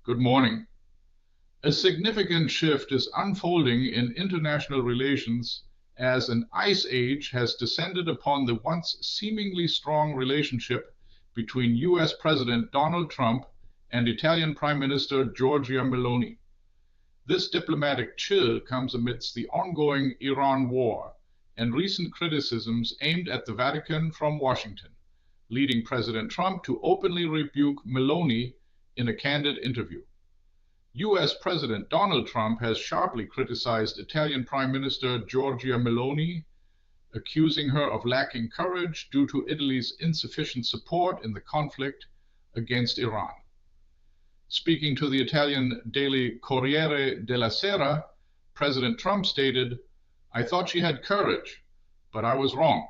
Good morning. A significant shift is unfolding in international relations as an ice age has descended upon the once seemingly strong relationship between US President Donald Trump and Italian Prime Minister Giorgia Meloni. This diplomatic chill comes amidst the ongoing Iran war and recent criticisms aimed at the Vatican from Washington, leading President Trump to openly rebuke Meloni in a candid interview. US President Donald Trump has sharply criticized Italian Prime Minister Giorgia Meloni, accusing her of lacking courage due to Italy's insufficient support in the conflict against Iran. Speaking to the Italian daily Corriere della Sera, President Trump stated, "I thought she had courage, but I was wrong."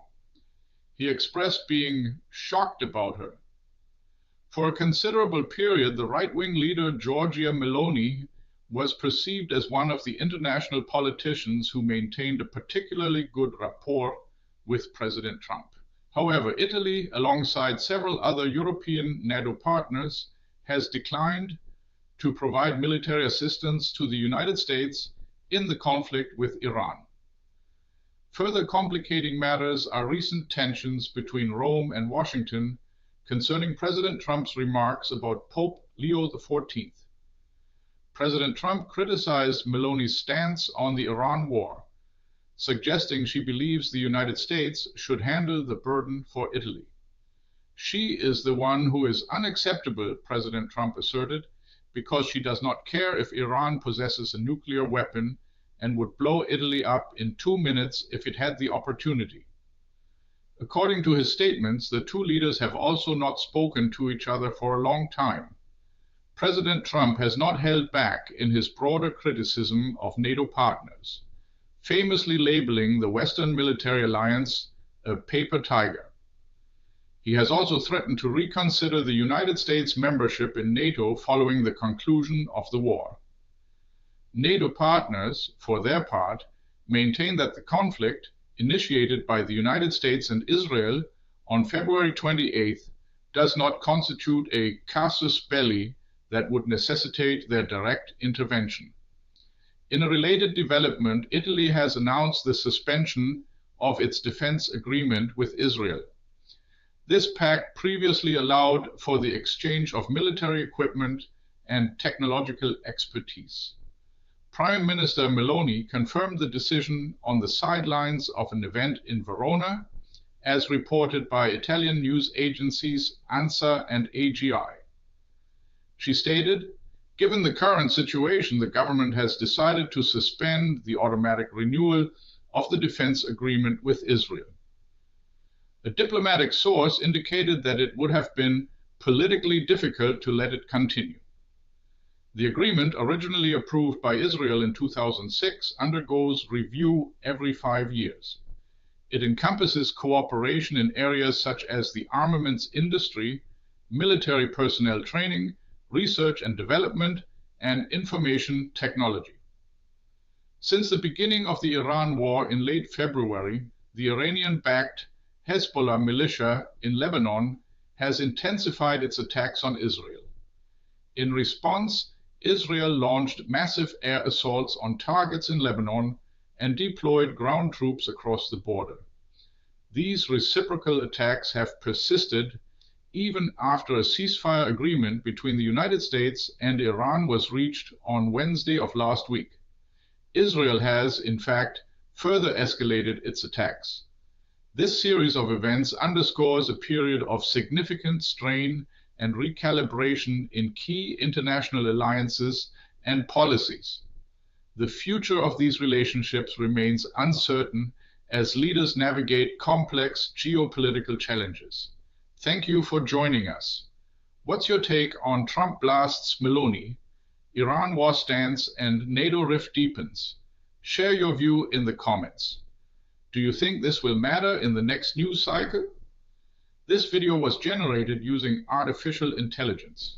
He expressed being shocked about her. For a considerable period, the right-wing leader Giorgia Meloni was perceived as one of the international politicians who maintained a particularly good rapport with President Trump. However, Italy, alongside several other European NATO partners, has declined to provide military assistance to the United States in the conflict with Iran. Further complicating matters are recent tensions between Rome and Washington concerning President Trump's remarks about Pope Leo XIV. President Trump criticized Meloni's stance on the Iran war, suggesting she believes the United States should handle the burden for Italy. She is the one who is unacceptable, President Trump asserted, because she does not care if Iran possesses a nuclear weapon and would blow Italy up in 2 minutes if it had the opportunity. According to his statements, the two leaders have also not spoken to each other for a long time. President Trump has not held back in his broader criticism of NATO partners, famously labeling the Western military alliance a paper tiger. He has also threatened to reconsider the United States' membership in NATO following the conclusion of the war. NATO partners, for their part, maintain that the conflict, initiated by the United States and Israel on February 28th, does not constitute a casus belli that would necessitate their direct intervention. In a related development, Italy has announced the suspension of its defense agreement with Israel. This pact previously allowed for the exchange of military equipment and technological expertise. Prime Minister Meloni confirmed the decision on the sidelines of an event in Verona, as reported by Italian news agencies ANSA and AGI. She stated, "Given the current situation, the government has decided to suspend the automatic renewal of the defense agreement with Israel." A diplomatic source indicated that it would have been politically difficult to let it continue. The agreement, originally approved by Israel in 2006, undergoes review every 5 years. It encompasses cooperation in areas such as the armaments industry, military personnel training, research and development, and information technology. Since the beginning of the Iran war in late February, the Iranian-backed Hezbollah militia in Lebanon has intensified its attacks on Israel. In response, Israel launched massive air assaults on targets in Lebanon and deployed ground troops across the border. These reciprocal attacks have persisted even after a ceasefire agreement between the United States and Iran was reached on Wednesday of last week. Israel has, in fact, further escalated its attacks. This series of events underscores a period of significant strain and recalibration in key international alliances and policies. The future of these relationships remains uncertain as leaders navigate complex geopolitical challenges. Thank you for joining us. What's your take on Trump Blasts Meloni, Iran war stance, and NATO rift deepens? Share your view in the comments. Do you think this will matter in the next news cycle? This video was generated using artificial intelligence.